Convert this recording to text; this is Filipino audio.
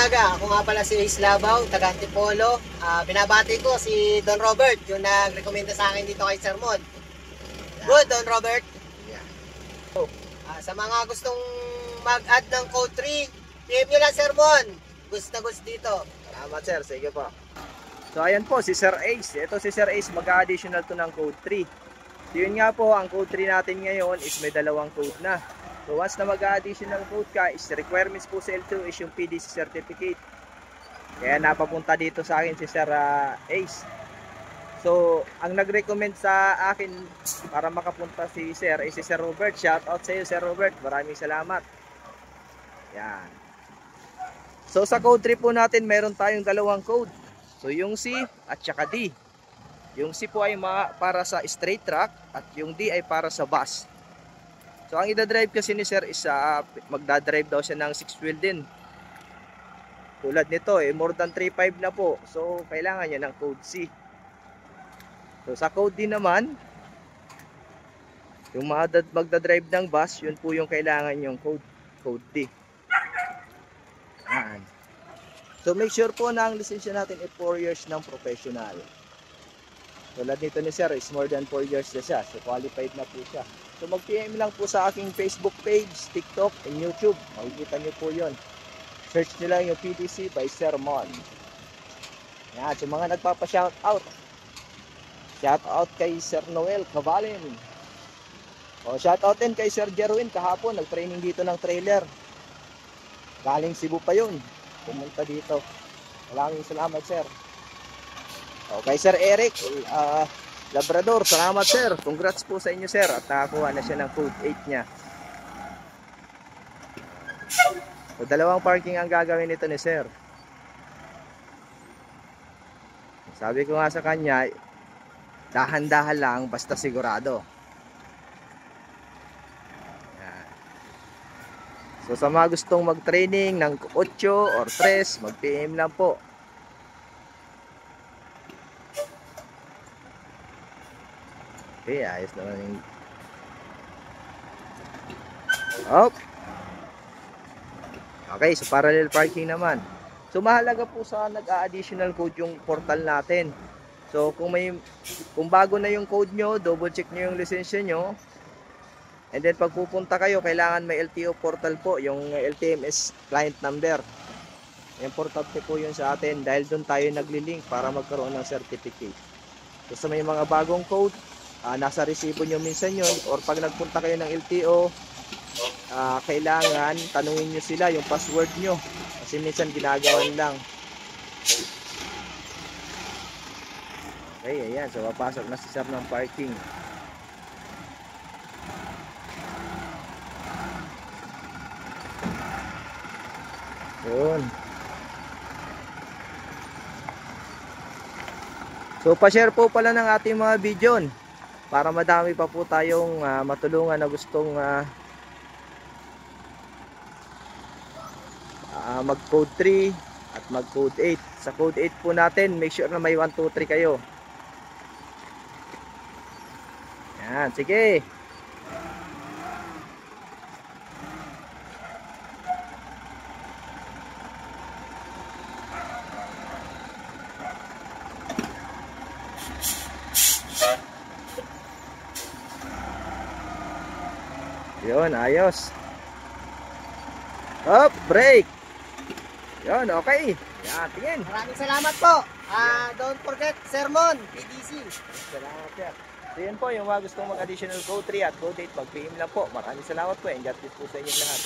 umaga. Ako nga pala si Ace Labaw, taga Antipolo. Binabati ko si Don Robert, yung nag-recommenda sa akin dito kay Sermon. Good, Don Robert. Yeah. Sa mga gustong mag-add ng code 3, PM nyo lang Sermon. Gusto na gusto dito. Salamat sir, sige po. So ayan po si Sir Ace. Ito si Sir Ace, mag-additional to ng code 3. So yun nga po, ang code 3 natin ngayon is may dalawang code na. So once na mag-additional code ka, is requirements po sa L2 is yung PDC certificate. Kaya napapunta dito sa akin si Sir Ace. So ang nag-recommend sa akin para makapunta si Sir is si Sir Robert. Shout out sa iyo Sir Robert, maraming salamat. Yan. So sa code 3 po natin, meron tayong dalawang code. So yung C at saka D. Yung C po ay para sa straight track at yung D ay para sa bus. So ang ida-drive kasi ni Sir is magda-drive daw siya ng 6 wheel din. Tulad nito more than 3.5 na po. So kailangan niya ng code C. So sa code D naman, yung magda-drive ng bus, yun po yung kailangan yung code D. Yan. So make sure po na ang lisensya natin ay 4 years ng professional. Tulad nito ni Sir is more than 4 years na siya. So qualified na po siya. So mag-PM lang po sa aking Facebook page, TikTok, and YouTube. Makikita nyo po yun. Search nyo lang yung PDC by Sermon. Yan. So mga nagpapa-shoutout. Shoutout kay Sir Noel Cavalin. O shoutout din kay Sir Jerwin kahapon. Nag-training dito ng trailer. Galing Cebu pa yun. Pumunta dito. Maraming salamat Sir. O kay Sir Eric Labrador, salamat Sir. Congrats po sa inyo Sir. At nakakuha na siya ng code 8 niya. So dalawang parking ang gagawin nito ni Sir. Sabi ko nga sa kanya, dahan-dahan lang basta sigurado. Yan. So sa mga gustong mag-training ng 8 or 3, mag-PM lang po. Okay, ayos naman yung... Oh. Okay, so parallel parking naman. So mahalaga po sa nag-a-additional code yung portal natin. So kung bago na yung code nyo, double check nyo yung lisensya nyo. And then pag pupunta kayo, kailangan may LTO portal po, yung LTMS client number. Importante po yun sa atin dahil doon tayo nagli-link para magkaroon ng certificate. So sa may mga bagong code, nasa resibo nyo minsan yun, or pag nagpunta kayo ng LTO, kailangan tanungin nyo sila yung password nyo kasi minsan ginagawan lang. Okay, ayan, so papasok na si Sir ng parking. Yun. So pa-share po pala ng ating mga video para madami pa po tayong matulungan na gustong mag-code 3 at mag-code 8. Sa code 8 po natin, make sure na may 1, 2, 3 kayo. Yan, sige. Yun, ayos. Up, break. Yun, okay. Yan, tingin. Maraming salamat po. Don't forget, Sermon, PDC. Salamat sir. So yun po, yung mga gustong mag-additional code 3 at code 8, mag-PM lang po. Maraming salamat po and God bless po sa inyo lahat.